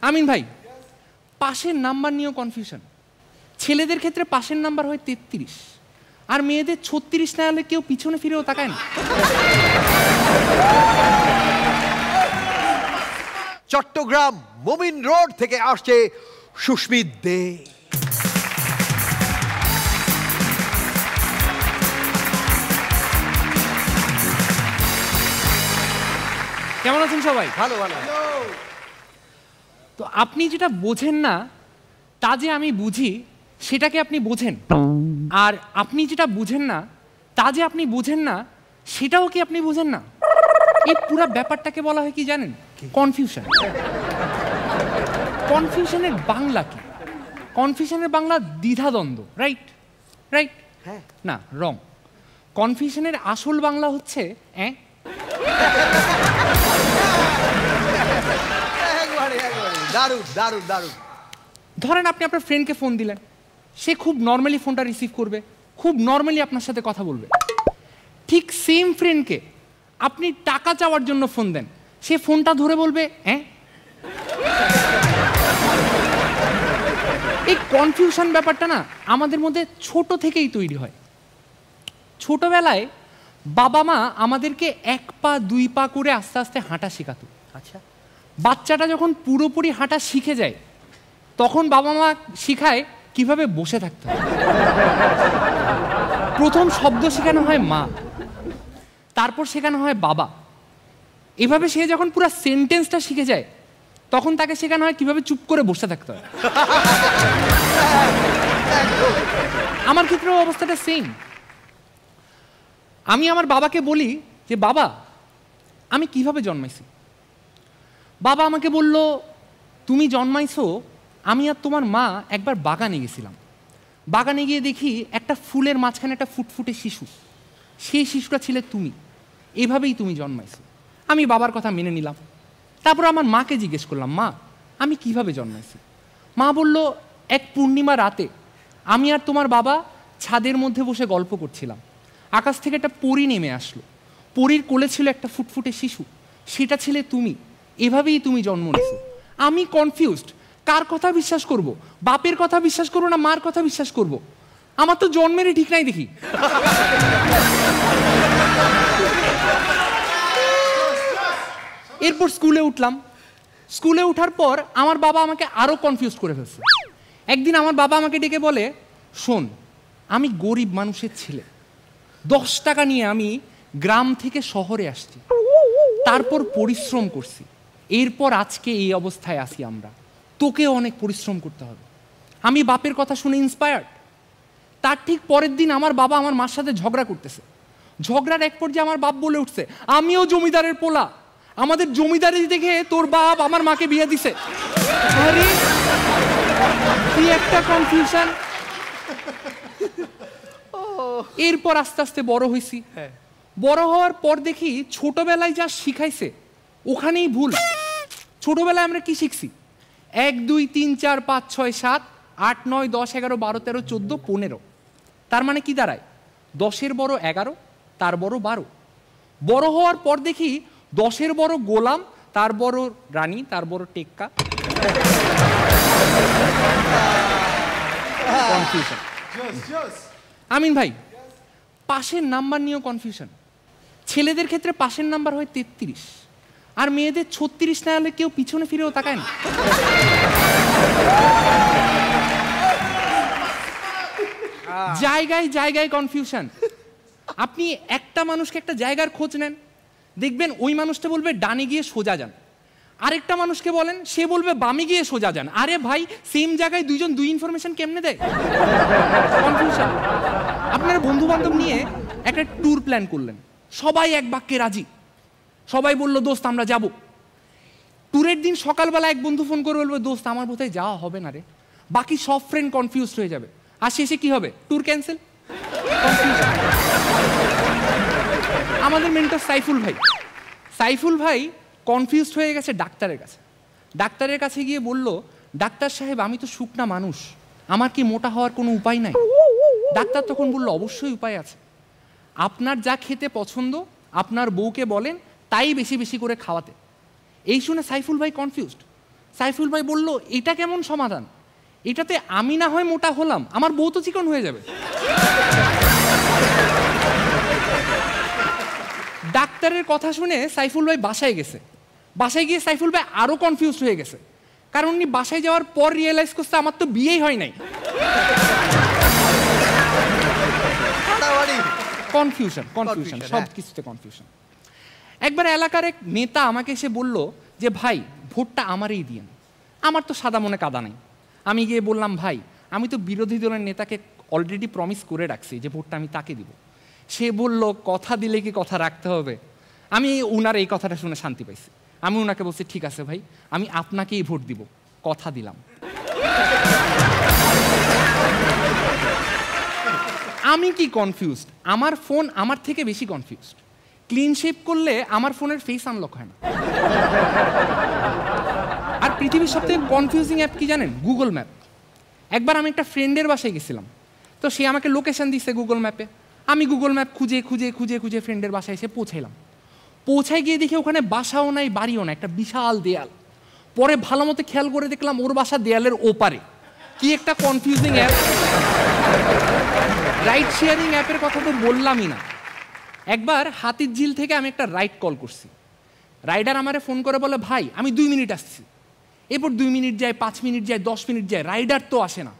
আমিন ভাই, পাশের নাম্বার নিয়েও কনফিউশন। ছেলেদের ক্ষেত্রে পাশের নাম্বার হয় 33, আর মেয়েদের 36 না হলে কেউ পিছনে ফিরেও তাকায় না। চট্টগ্রাম মোমিন রোড থেকে আসছে সুস্মিত দে। কেমন আছেন সবাই? ভালো ভালো। তো আপনি যেটা বোঝেন না তা যে আমি বুঝি সেটাকে আপনি বোঝেন, আর আপনি যেটা বুঝেন না তা যে আপনি বুঝেন না সেটাও কি আপনি বুঝেন না? এই পুরো ব্যাপারটাকে বলা হয় কি জানেন? কনফিউশন। কনফিউশনের বাংলা কি? কনফিউশনের বাংলা দ্বিধাদ্বন্দ্ব। রাইট? রাইট? হ্যাঁ। না, রং। কনফিউশনের আসল বাংলা হচ্ছে দারুণ দারুণ দারুণ। ধরেন আপনি আপনার ফ্রেন্ডকে ফোন দিলেন, সে খুব নর্মালি ফোনটা রিসিভ করবে, খুব নর্মালি আপনার সাথে কথা বলবে। ঠিক সেম ফ্রেন্ডকে আপনি টাকা চাওয়ার জন্য ফোন দেন, সে ফোনটা ধরে বলবে এই কনফিউশন ব্যাপারটা না আমাদের মধ্যে ছোট থেকেই তৈরি হয়। ছোটবেলায় বাবা মা আমাদেরকে 1 পা 2 পা করে আস্তে আস্তে হাঁটা শেখাতো। আচ্ছা, বাচ্চাটা যখন পুরোপুরি হাঁটা শিখে যায় তখন বাবা মা শিখায় কিভাবে বসে থাকতে হয়। প্রথম শব্দ শেখানো হয় মা, তারপর শেখানো হয় বাবা। এভাবে সে যখন পুরো সেন্টেন্সটা শিখে যায় তখন তাকে শেখানো হয় কিভাবে চুপ করে বসে থাকতে হয়। আমার ক্ষেত্রেও অবস্থাটা সেম। আমি আমার বাবাকে বলি যে বাবা আমি কিভাবে জন্মাইছি। বাবা আমাকে বলল তুমি জন্মাইছো, আমি আর তোমার মা একবার বাগানে গেছিলাম। বাগানে গিয়ে দেখি একটা ফুলের মাঝখানে একটা ফুটফুটে শিশু, সেই শিশুটা ছিলে তুমি, এভাবেই তুমি জন্মাইছো। আমি বাবার কথা মেনে নিলাম। তারপর আমার মাকে জিজ্ঞেস করলাম মা আমি কিভাবে জন্মাইছি। মা বলল এক পূর্ণিমা রাতে আমি আর তোমার বাবা ছাদের মধ্যে বসে গল্প করছিলাম, আকাশ থেকে একটা পরী নেমে আসলো, পরীর কোলে ছিল একটা ফুটফুটে শিশু, সেটা ছিলে তুমি, এভাবেই তুমি জন্ম নিছো। আমি কনফিউজড, কার কথা বিশ্বাস করব? বাপের কথা বিশ্বাস করবো না মার কথা বিশ্বাস করব? আমার তো জন্মেরই ঠিক নাই দেখি। এরপর স্কুলে উঠলাম। স্কুলে উঠার পর আমার বাবা আমাকে আরো কনফিউজ করে ফেলছে। একদিন আমার বাবা আমাকে ডেকে বলে শোন আমি গরিব মানুষের ছেলে, 10 টাকা নিয়ে আমি গ্রাম থেকে শহরে আসছি, তারপর পরিশ্রম করছি, এরপর আজকে এই অবস্থায় আসি আমরা, তোকেও অনেক পরিশ্রম করতে হবে। আমি বাপের কথা শুনে ইন্সপায়ার্ড। তার ঠিক পরের দিন আমার বাবা আমার মার সাথে ঝগড়া করতেছে। ঝগড়ার এক পর্যায়ে আমার বাপ বলে উঠছে আমিও জমিদারের পোলা, আমাদের জমিদারি দেখে তোর বাপ আমার মাকে বিয়ে দিছে। আরে কি একটা কনফিউশন। এরপর আস্তে আস্তে বড় হইছি। বড় হওয়ার পর দেখি ছোটবেলায় যা শিখাইছে ওখানেই ভুল। ছোটবেলায় আমরা কি শিখছি? 1 2 3 4 5 6 7 8 9 10 11 12 13 14 15। তার মানে কি দাঁড়ায়? 10-এর বড় 11, তার বড় 12। বড় হওয়ার পর দেখি 10-এর বড় গোলাম, তার বড় রানী, তার বড় টেক্কা। কনফিউশন। আমিন ভাই, পাশের নাম্বার নিয়েও কনফিউশন। ছেলেদের ক্ষেত্রে পাশের নাম্বার হয় 33, আর মেয়েদের 36 না হলে কেউ পিছনে ফিরেও তাকায় না। জায়গায় জায়গায় কনফিউশন। আপনি একটা মানুষকে একটা জায়গার খোঁজ নেন, দেখবেন ওই মানুষটা বলবে ডানে গিয়ে সোজা যান, আরেকটা মানুষকে বলেন সে বলবে বামে গিয়ে সোজা যান। আরে ভাই সেম জায়গায় দুইজন দুই ইনফরমেশন কেমনে দেয়? কনফিউশন। আপনার বন্ধু বান্ধব নিয়ে একটা ট্যুর প্ল্যান করলেন, সবাই এক বাক্যে রাজি, সবাই বললো দোস্ত আমরা যাব। ট্যুরের দিন সকালবেলা এক বন্ধু ফোন করে বলবে দোস্ত আমার বোধহয় যাওয়া হবে না রে। বাকি সব ফ্রেন্ড কনফিউজ হয়ে যাবে, আর শেষে কি হবে? Tour cancel. আমাদের মেন্টর সাইফুল ভাই কনফিউজড হয়ে গেছে ডাক্তারের কাছে। ডাক্তারের কাছে গিয়ে বলল ডাক্তার সাহেব আমি তো শুকনা মানুষ, আমার কি মোটা হওয়ার কোনো উপায় নাই? ডাক্তার তখন বলল অবশ্যই উপায় আছে, আপনার যা খেতে পছন্দ আপনার বউকে বলেন তাই বেশি বেশি করে খাওয়াতে। এই শুনে সাইফুল ভাই কনফিউজড। সাইফুল ভাই বলল, এটা কেমন সমাধান? এটাতে আমি না হয় মোটা হলাম, আমার বউ তো চিকন হয়ে যাবে। ডাক্তারের কথা শুনে সাইফুল ভাই বাসায় গেছে। বাসায় গিয়ে সাইফুল ভাই আরো কনফিউজ হয়ে গেছে, কারণ উনি বাসায় যাওয়ার পর রিয়েলাইজ করছে আমার তো বিয়েই হয় নাই। কনফিউশন কনফিউশন সব কিছুতে কনফিউশন। একবার এলাকার এক নেতা আমাকে এসে বলল যে ভাই ভোটটা আমারই দিয়েন, আমার তো সাদা মনে কাদা নাই। আমি গিয়ে বললাম, ভাই আমি তো বিরোধী দলের নেতাকে অলরেডি প্রমিস করে রাখছি যে ভোটটা আমি তাকে দিব। সে বলল, কথা দিলে কি কথা রাখতে হবে? আমি উনার এই কথাটা শুনে শান্তি পাইছি। আমি উনাকে বলছি, ঠিক আছে ভাই, আমি আপনাকেই ভোট দিব, কথা দিলাম। আমি কি কনফিউজড? আমার ফোন আমার থেকে বেশি কনফিউজড। ক্লিন শেপ করলে আমার ফোনের ফেস আনলক হয় না। আর পৃথিবীর সবথেকে কনফিউজিং অ্যাপ কি জানেন? Google map. একবার আমি একটা ফ্রেন্ডের বাসায় গেছিলাম, তো সে আমাকে লোকেশন দিচ্ছে গুগল ম্যাপে। আমি গুগল ম্যাপ খুঁজে খুঁজে খুঁজে খুঁজে ফ্রেন্ডের বাসায় এসে পৌঁছাইলাম। পৌঁছায় গিয়ে দেখি ওখানে বাসাও নাই বাড়িও নাই, একটা বিশাল দেয়াল। পরে ভালো মতো খেয়াল করে দেখলাম ওর বাসা দেয়ালের ওপারে। কি একটা কনফিউজিং অ্যাপ! রাইড শেয়ারিং অ্যাপের কথা তো বললামই না। একবার হাতিরঝিল থেকে আমি একটা রাইড কল করছি। রাইডার আমারে ফোন করে বলে, ভাই আমি 2 মিনিট আসছি। এরপর 2 মিনিট যায়, 5 মিনিট যায়, 10 মিনিট যায়, রাইডার তো আসে না।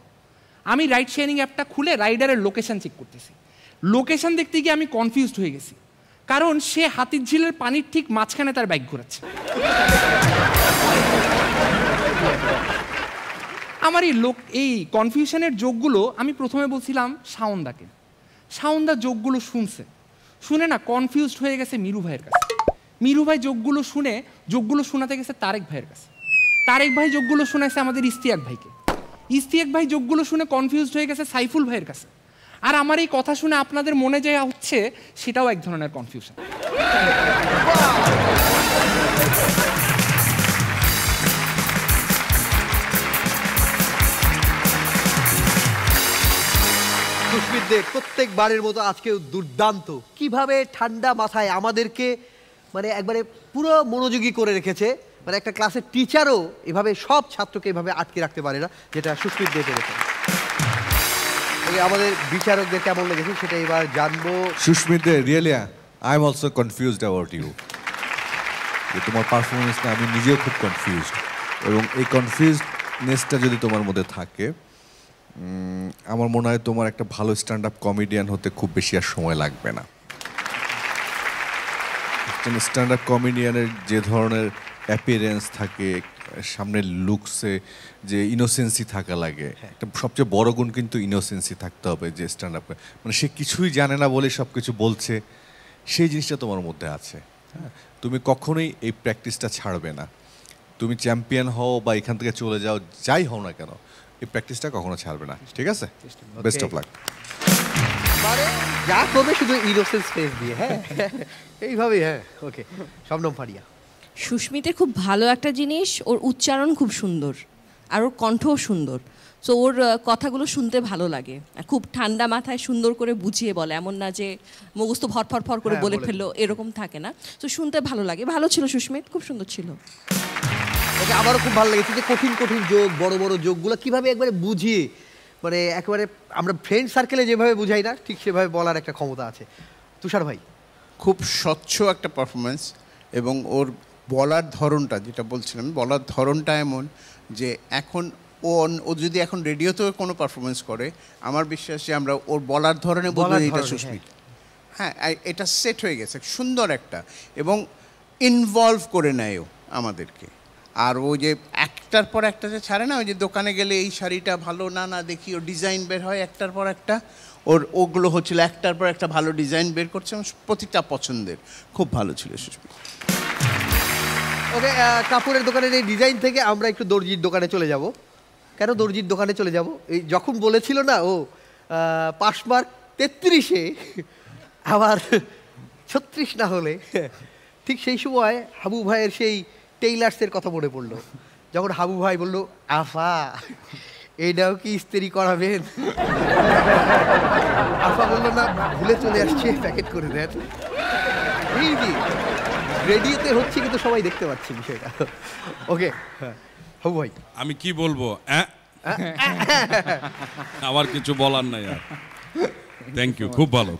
আমি রাইড শেয়ারিং অ্যাপটা খুলে রাইডারের লোকেশন চেক করতেছি। লোকেশন দেখতে গিয়ে আমি কনফিউজড হয়ে গেছি, কারণ সে হাতিরঝিলের পানির ঠিক মাঝখানে তার বাইক ঘোরাচ্ছে। আমার এই কনফিউশনের যোগগুলো আমি প্রথমে বলছিলাম শাওনদাকে। শাওনদা যোগগুলো শুনে না কনফিউজড হয়ে গেছে মিরু ভাইয়ের কাছে। মিরু ভাই যোগগুলো শোনাতে গেছে তারেক ভাইয়ের কাছে। তারেক ভাই যোগগুলো শোনাইছে আমাদের ইস্তিয়াক ভাইকে। ইস্তিয়াক ভাই যোগগুলো শুনে কনফিউজড হয়ে গেছে সাইফুল ভাইয়ের কাছে। আর আমার এই কথা শুনে আপনাদের মনে যা হচ্ছে সেটাও এক ধরনের কনফিউশন। সুস্মিতদের প্রত্যেকবারের মতো আজকেও দুর্দান্ত, কিভাবে ঠান্ডা মাথায় আমাদেরকে মানে একবারে পুরো মনোযোগী করে রেখেছে। মানে একটা ক্লাসের টিচারও এভাবে সব ছাত্রকে এভাবে আটকে রাখতে পারে না, যেটা সুস্মিত দিয়ে পেরেছে। আমাদের বিচারকদের কেমন লেগেছে সেটা এবার জানবো। Susmit De, really I am also confused about you. তোমার পারফরমেন্সটা আমি নিজেও খুব কনফিউজড, এবং এই কনফিউজনেসটা যদি তোমার মধ্যে থাকে, আমার মনে হয় তোমার একটা ভালো স্ট্যান্ড আপ কমেডিয়ান হতে খুব বেশি আর সময় লাগবে না। স্ট্যান্ড আপ কমেডিয়ানের যে ধরনের অ্যাপিয়ারেন্স থাকে, সামনের লুকসে যে ইনোসেন্সি থাকা লাগে, একটা সবচেয়ে বড় গুণ কিন্তু ইনোসেন্সি থাকতে হবে। যে স্ট্যান্ড আপ মানে সে কিছুই জানে না বলে সব কিছু বলছে, সেই জিনিসটা তোমার মধ্যে আছে। হ্যাঁ, তুমি কখনোই এই প্র্যাকটিসটা ছাড়বে না। তুমি চ্যাম্পিয়ন হও বা এখান থেকে চলে যাও, যাই হও না কেন, এই প্র্যাকটিসটা কখনো ছাড়বে না। ঠিক আছে, বেস্ট অফ লাক। যা করবে শুধু ইনোসেন্স ফেস দিয়ে। হ্যাঁ, এইভাবেই। হ্যাঁ, ওকে। শবনম ফারিয়া। সুস্মিতের খুব ভালো একটা জিনিস, ওর উচ্চারণ খুব সুন্দর, আর ওর কণ্ঠও সুন্দর। সো ওর কথাগুলো শুনতে ভালো লাগে, খুব ঠান্ডা মাথায় সুন্দর করে বুঝিয়ে বলে, এমন না যে মুখস্থ ফর করে বলে ফেললো, এরকম থাকে না। তো শুনতে ভালো লাগে। ভালো ছিল সুস্মিত, খুব সুন্দর ছিল। ওকে, আমারও খুব ভালো লেগেছে যে কঠিন কঠিন যোগ, বড় বড় যোগগুলো কীভাবে একবারে বুঝিয়ে, মানে একেবারে আমরা ফ্রেন্ড সার্কেলে যেভাবে বুঝাই না, ঠিক সেভাবে বলার একটা ক্ষমতা আছে। তুষার ভাই। খুব স্বচ্ছ একটা পারফরমেন্স, এবং ওর বলার ধরনটা, যেটা বলছিলাম, বলার ধরনটা এমন যে এখন ও যদি এখন রেডিওতেও কোনো পারফরমেন্স করে, আমার বিশ্বাস যে আমরা ওর বলার ধরনে বলবো এটা সুস্মিত। হ্যাঁ, এটা সেট হয়ে গেছে সুন্দর একটা, এবং ইনভলভ করে নেয় ও আমাদেরকে। আর ও যে একটার পর একটা যে ছাড়ে না, ওই যে দোকানে গেলে এই শাড়িটা ভালো না দেখি ও ডিজাইন বের হয় একটার পর একটা, ওগুলো হচ্ছিল একটার পর একটা ভালো ডিজাইন বের করছে, প্রতিটা পছন্দের। খুব ভালো ছিল সুস্মিত। ওকে, কাপড়ের দোকানের এই ডিজাইন থেকে আমরা একটু দর্জির দোকানে চলে যাব। কেন দর্জির দোকানে চলে যাব? এই যখন বলেছিল না ও পাস মার্ক 33-এ আবার 36 না হলে, ঠিক সেই সময় হাবু ভাইয়ের সেই টেইলার্সের কথা মনে পড়লো। যখন হাবু ভাই বললো, আফা এইটাও কি ইস্ত্রি করাবেন? আফা বললো, না ভুলে চলে আসছে, প্যাকেট করে দেন। এই রেডিওতে হচ্ছে কিন্তু সবাই দেখতে পাচ্ছি বিষয়টা। ওকে, হাবু ভাই আমি কি বলবো আমার কিছু বলার নাই আর থ্যাংক ইউ খুব ভালো